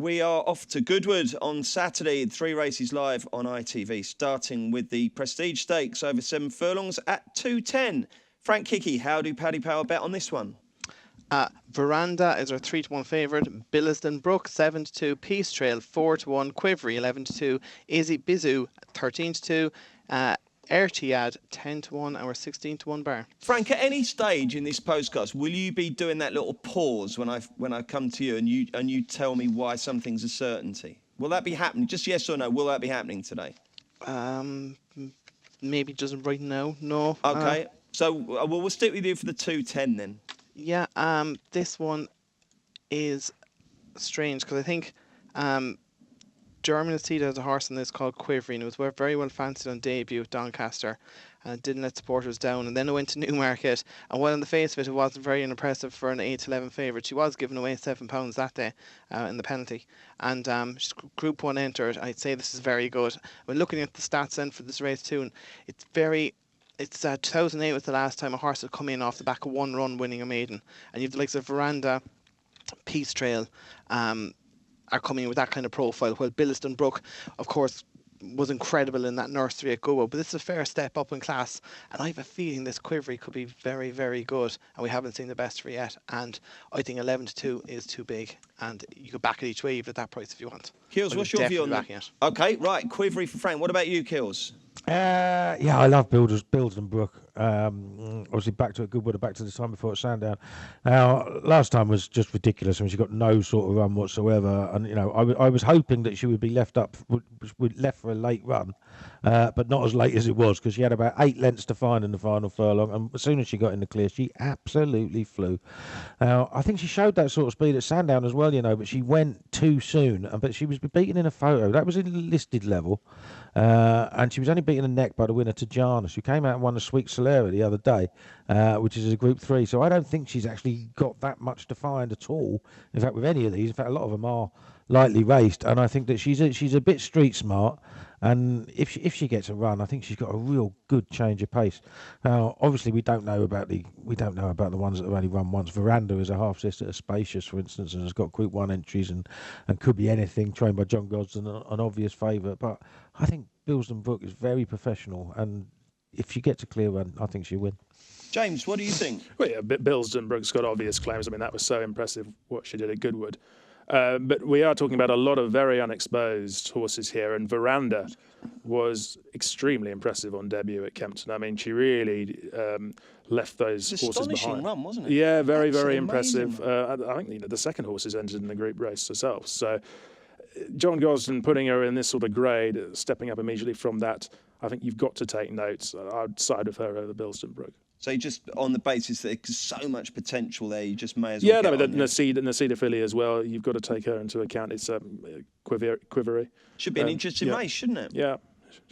We are off to Goodwood on Saturday. 3 races live on ITV, starting with the Prestige Stakes over 7 furlongs at 2:10. Frank Hickey, how do Paddy Power bet on this one? Veranda is our 3-1 favourite. Billiston Brook 7-2. Peace Trail 4-1. Quivery 11-2. Izzy Bizu 13-2. Ertiad 10-1, and we're 16-1 bar. Frank, at any stage in this podcast, will you be doing that little pause when I come to you and you tell me why something's a certainty? Will that be happening? Just yes or no. Will that be happening today? Maybe just right now. No. Okay. So we'll stick with you for the 2:10 then. Yeah. This one is strange because I think German Seed has a horse in this called Quivery, and it was very well fancied on debut at Doncaster, and it didn't let supporters down. And then it went to Newmarket, and while on the face of it, it wasn't very impressive for an 8-11 favourite. She was given away £7 that day in the penalty, and she's Group 1 entered. I'd say this is very good. When looking at the stats then for this race too, and it's 2008 was the last time a horse had come in off the back of 1 run winning a maiden, and you've the likes of Veranda, Peace Trail, are coming in with that kind of profile, while Billiston Brook, of course, was incredible in that nursery at Goodwood. But this is a fair step up in class, and I have a feeling this Quivery could be very, very good, and we haven't seen the best for yet. And I think 11-2 is too big, and you could back it each way even at that price if you want. Kills, what's your view on that? Okay, right, Quivery for Frank. What about you, Kills? Yeah, I love Billiston Brook. Obviously, back to Goodwood, back to the time before at Sandown. Now, last time was just ridiculous. I mean, she got no sort of run whatsoever, and I was hoping that she would be left for a late run, but not as late as it was, because she had about 8 lengths to find in the final furlong, and as soon as she got in the clear, she absolutely flew. Now, I think she showed that sort of speed at Sandown as well, but she went too soon, but she was beaten in a photo. That was in listed level. And she was only beaten a neck by the winner to Janus, who came out and won the Sweet Solera the other day, which is a Group 3. So I don't think she's actually got that much to find at all. In fact, with any of these, in fact, a lot of them are lightly raced, and I think that she's a bit street smart. And if she gets a run, I think she's got a real good change of pace. Now, obviously, we don't know about the ones that have only run once. Veranda is a half sister of Spacious, for instance, and has got Group 1 entries and could be anything. Trained by John Gosden, an obvious favourite. But I think Billiston Brook is very professional, and if she gets a clear run, I think she'll win. James, what do you think? Well, yeah, Billiston Brook's got obvious claims. I mean, that was so impressive what she did at Goodwood. But we are talking about a lot of very unexposed horses here, and Veranda was extremely impressive on debut at Kempton. I mean, she really left those horses behind. Astonishing run, wasn't it? Yeah, very, very impressive. I think the second horse has entered in the group race herself. So John Gosden putting her in this sort of grade, stepping up immediately from that, I think you've got to take notes. I'd side with her over Billiston Brook. So you just, on the basis that there's so much potential there, you just may as well the Nasida filly as well, you've got to take her into account. It's Quivery. Should be an interesting race, shouldn't it? Yeah.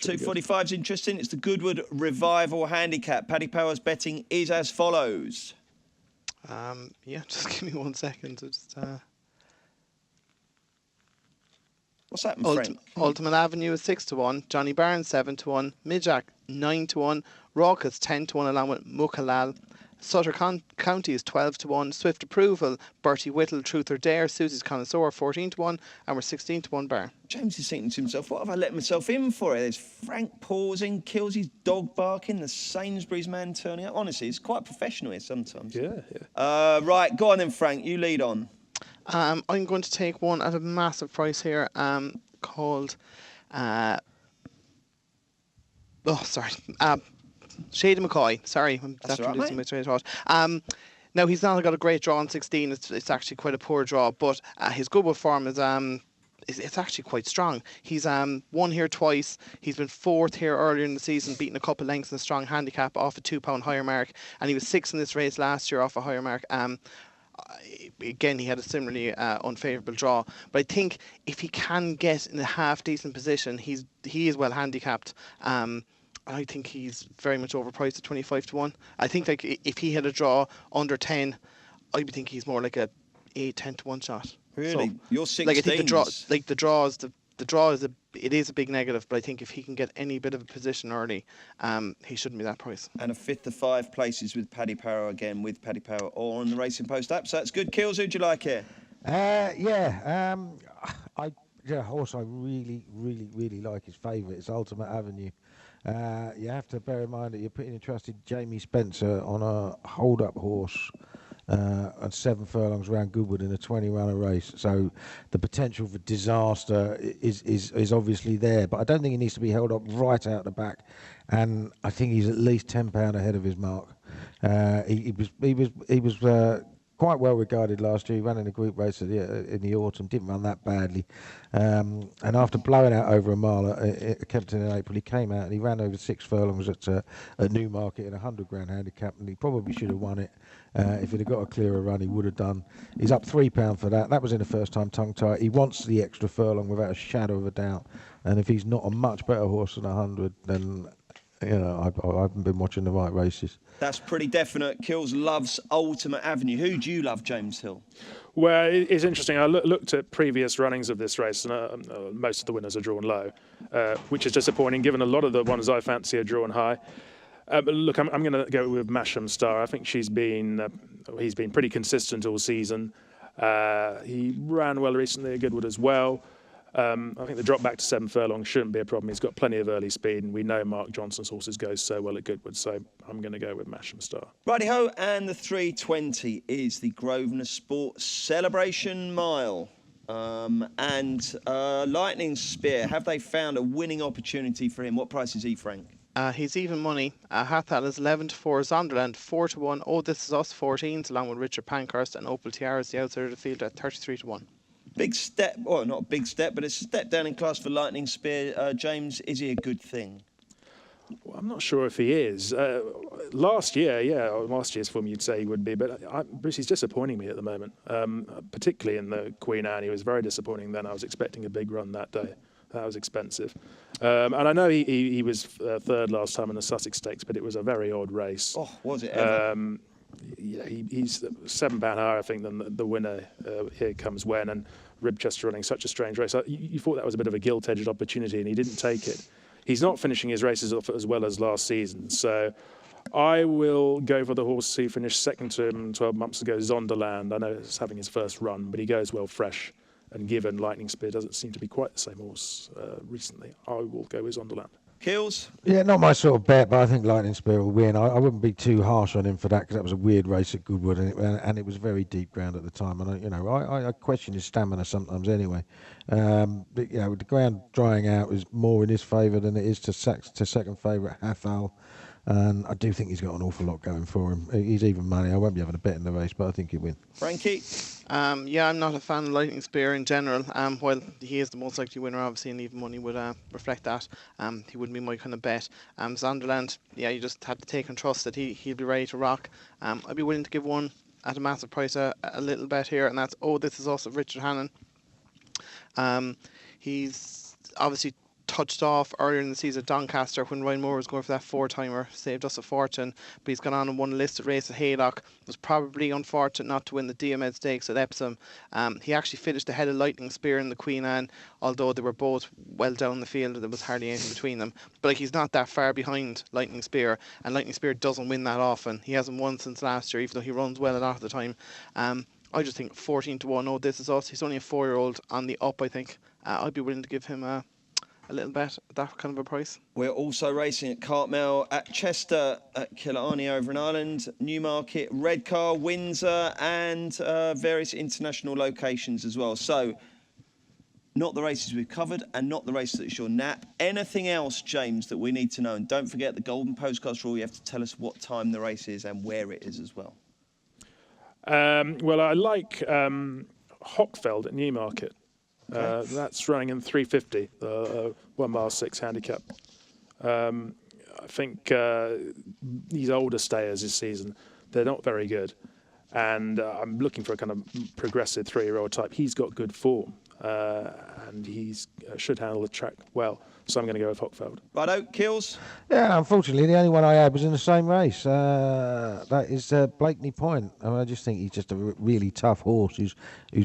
2:45 is interesting. It's the Goodwood Revival Handicap. Paddy Power's betting is as follows. Just give me 1 second. What's happened, Frank? Ultimate Avenue is 6-1. Johnny Barnes 7-1. Midjack 9-1. Raucous 10-1 along with Mukalal. Sutter County is 12-1. Swift Approval, Bertie Whittle, Truth or Dare, Susie's Connoisseur 14-1, and we're 16-1 bar. James is thinking to himself, what have I let myself in for? There's Frank pausing, Kills his dog barking, the Sainsbury's man turning up. Honestly, it's quite professional here sometimes. Yeah. Right, go on then, Frank. You lead on. I'm going to take one at a massive price here, called Shady McCoy. Sorry, I'm losing my train of thought. Now, he's not got a great draw on 16. It's actually quite a poor draw, but his Goodwood form is it's actually quite strong. He's won here twice. He's been 4th here earlier in the season, beating a couple of lengths in a strong handicap off a £2 higher mark, and he was 6th in this race last year off a higher mark. Again, he had a similarly unfavourable draw, but I think if he can get in a half decent position, he is well handicapped. I think he's very much overpriced at 25-1. I think like if he had a draw under 10, I would think he's more like a 8-10-1 shot. Really, so, you're 16. Like I think the draw is a big negative, but I think if he can get any bit of a position early, he shouldn't be that price. And a 5th to 5 places with Paddy Power again, with Paddy Power on the Racing Post app. So that's good. Kills, who'd you like here? Yeah, I yeah, horse I really like his favourite. It's Ultimate Avenue. You have to bear in mind that you're putting in trusted Jamie Spencer on a hold-up horse at 7 furlongs round Goodwood in a 20-runner race. So the potential for disaster is obviously there, but I don't think he needs to be held up right out the back. And I think he's at least £10 ahead of his mark. He was quite well regarded last year. He ran in a group race in the autumn, didn't run that badly. And after blowing out over a mile at Kempton in April, he came out and he ran over 6 furlongs at Newmarket in a 100 grand handicap, and he probably should have won it. If he'd have got a clearer run, he would have done. He's up £3 for that. That was in the first time tongue tie. He wants the extra furlong without a shadow of a doubt. And if he's not a much better horse than 100, then I haven't been watching the right races. That's pretty definite. Kills loves Ultimate Avenue. Who do you love, James Hill? Well, it's interesting. I looked at previous runnings of this race, and most of the winners are drawn low, which is disappointing given a lot of the ones I fancy are drawn high. Look, I'm going to go with Masham Star. I think he's been pretty consistent all season. He ran well recently at Goodwood as well. I think the drop back to 7 furlongs shouldn't be a problem. He's got plenty of early speed, and we know Mark Johnson's horses go so well at Goodwood, so I'm going to go with Masham Star. Righty-ho, and the 320 is the Grosvenor Sport Celebration Mile. And Lightning Spear, have they found a winning opportunity for him? What price is he, Frank? He's even money. Hathal is 11 to 4. Zonderland 4 to 1. Oh, This Is Us 14s, along with Richard Pankhurst, and Opal Tiara is the outsider of the field at 33 to 1. Big step, well, not a big step, but it's a step down in class for Lightning Spear. James, is he a good thing? Well, I'm not sure if he is. Last year's form you'd say he would be, but Bruce, he's disappointing me at the moment, particularly in the Queen Anne. He was very disappointing then. I was expecting a big run that day. That was expensive. And I know he was third last time in the Sussex Stakes, but it was a very odd race. Oh, was it ever? He's £7 higher, I think, than the winner. Here Comes When, and Ribchester running such a strange race. You thought that was a bit of a gilt-edged opportunity, and he didn't take it. He's not finishing his races off as well as last season, so I will go for the horse who finished second to him 12 months ago, Zonderland. I know he's having his first run, but he goes well fresh. And given Lightning Spear doesn't seem to be quite the same horse recently, I will go with Zonderland. Kills? Yeah, not my sort of bet, but I think Lightning Spear will win. I wouldn't be too harsh on him for that because that was a weird race at Goodwood, and it was very deep ground at the time. And I question his stamina sometimes anyway. But, with the ground drying out is more in his favour than it is to second favourite Hathal. And I do think he's got an awful lot going for him. He's even money. I won't be having a bet in the race, but I think he'll win. Frankie? I'm not a fan of Lightning Spear in general. While he is the most likely winner, obviously, and even money would reflect that. He wouldn't be my kind of bet. Zonderland, you just have to take and trust that he'll be ready to rock. I'd be willing to give one at a massive price a little bet here, and that's This Is Us of Richard Hannon. He's obviously touched off earlier in the season at Doncaster when Ryan Moore was going for that 4-timer, saved us a fortune, but he's gone on and won a listed race at Haydock. Was probably unfortunate not to win the Diomed Stakes at Epsom. He actually finished ahead of Lightning Spear in the Queen Anne, although they were both well down the field, there was hardly anything between them. But he's not that far behind Lightning Spear, and Lightning Spear doesn't win that often. He hasn't won since last year, even though he runs well a lot of the time. I just think 14 to 1, This Is Us. He's only a 4-year-old on the up, I think. I'd be willing to give him a little bet at that kind of a price. We're also racing at Cartmel, at Chester, at Killarney over in Ireland, Newmarket, Redcar, Windsor, and various international locations as well. So, not the races we've covered and not the race that's your nap. Anything else, James, that we need to know? And don't forget the Golden Postcast rule. You have to tell us what time the race is and where it is as well. Well, I like Hockfeld at Newmarket. Okay. That's running in 350, 1 mile 6 handicap. I think these older stayers this season, they're not very good. And I'm looking for a kind of progressive 3-year-old type. He's got good form, and he should handle the track well. So I'm going to go with Hockfeld. Righto, Kills? Yeah, unfortunately, the only one I had was in the same race. That is Blakeney Point. I just think he's just a really tough horse who's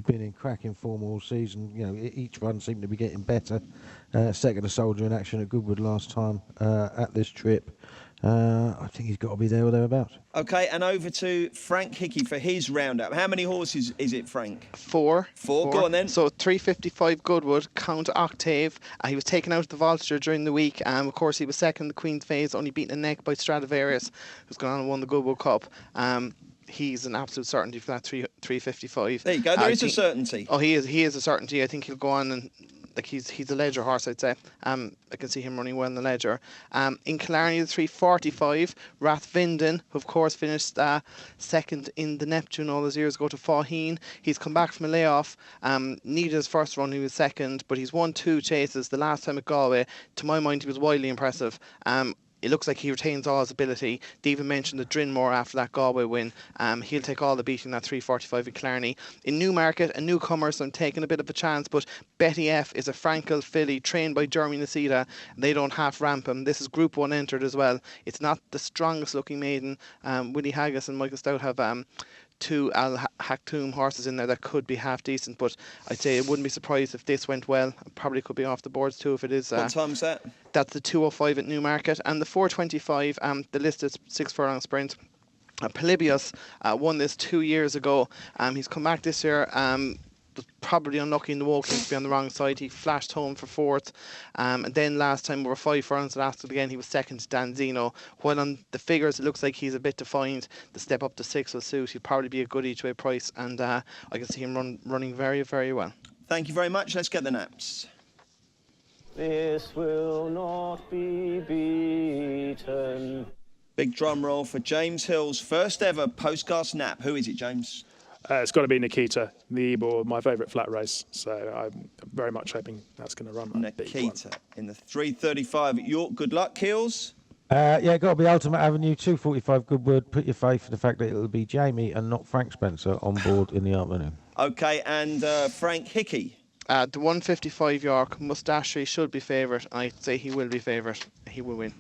been in cracking form all season. Each run seemed to be getting better. Second to Soldier in action at Goodwood last time at this trip. I think he's got to be there or thereabouts. Okay, and over to Frank Hickey for his roundup. How many horses is it, Frank? Four. Go on then. So 355 Goodwood, Count Octave. He was taken out of the Vulture during the week. Of course, he was second in the Queen's Phase, only beaten a neck by Stradivarius, who's gone on and won the Goodwood Cup. He's an absolute certainty for that 355. There you go. There is a certainty. Oh, he is a certainty. I think he'll go on and he's a Ledger horse, I'd say. I can see him running well in the Ledger. In Killarney, the 345, Rathvinden, who of course finished second in the Neptune all those years ago to Faugheen. He's come back from a layoff. Needed his first run, he was second, but he's won 2 chases. The last time at Galway, to my mind, he was wildly impressive. It looks like he retains all his ability. They even mentioned the Drinmore after that Galway win. He'll take all the beating that 345 in Killarney. In Newmarket, a newcomer, so I'm taking a bit of a chance, but Betty F is a Frankel filly trained by Jeremy Nacida. They don't half ramp him. This is Group 1 entered as well. It's not the strongest looking maiden. Willie Haggis and Michael Stout have 2 Al Haktoum horses in there that could be half decent, but I'd say I wouldn't be surprised if this went well. Probably could be off the boards too if it is. What time's that? That's the 2:05 at Newmarket, and the 4:25. The listed 6 furlong sprint. Polybius won this 2 years ago. He's come back this year. Was probably unlucky in the walking to be on the wrong side. He flashed home for 4th. And then last time over 5 furlongs last again, he was second to Danzino. While on the figures, it looks like he's a bit defined. The step up to 6 will suit. He'll probably be a good each way price, and I can see him running very, very well. Thank you very much. Let's get the naps. This will not be beaten. Big drum roll for James Hill's first ever Postcast nap. Who is it, James? It's got to be Nikita, the Ebor, my favourite flat race. So I'm very much hoping that's going to run. Nikita in the 335 at York. Good luck, Keels. Yeah, got to be Ultimate Avenue, 245 Goodwood. Put your faith in the fact that it'll be Jamie and not Frank Spencer on board in the afternoon. Okay, and Frank Hickey. The 155 York, Mustache should be favourite. I'd say he will be favourite. He will win.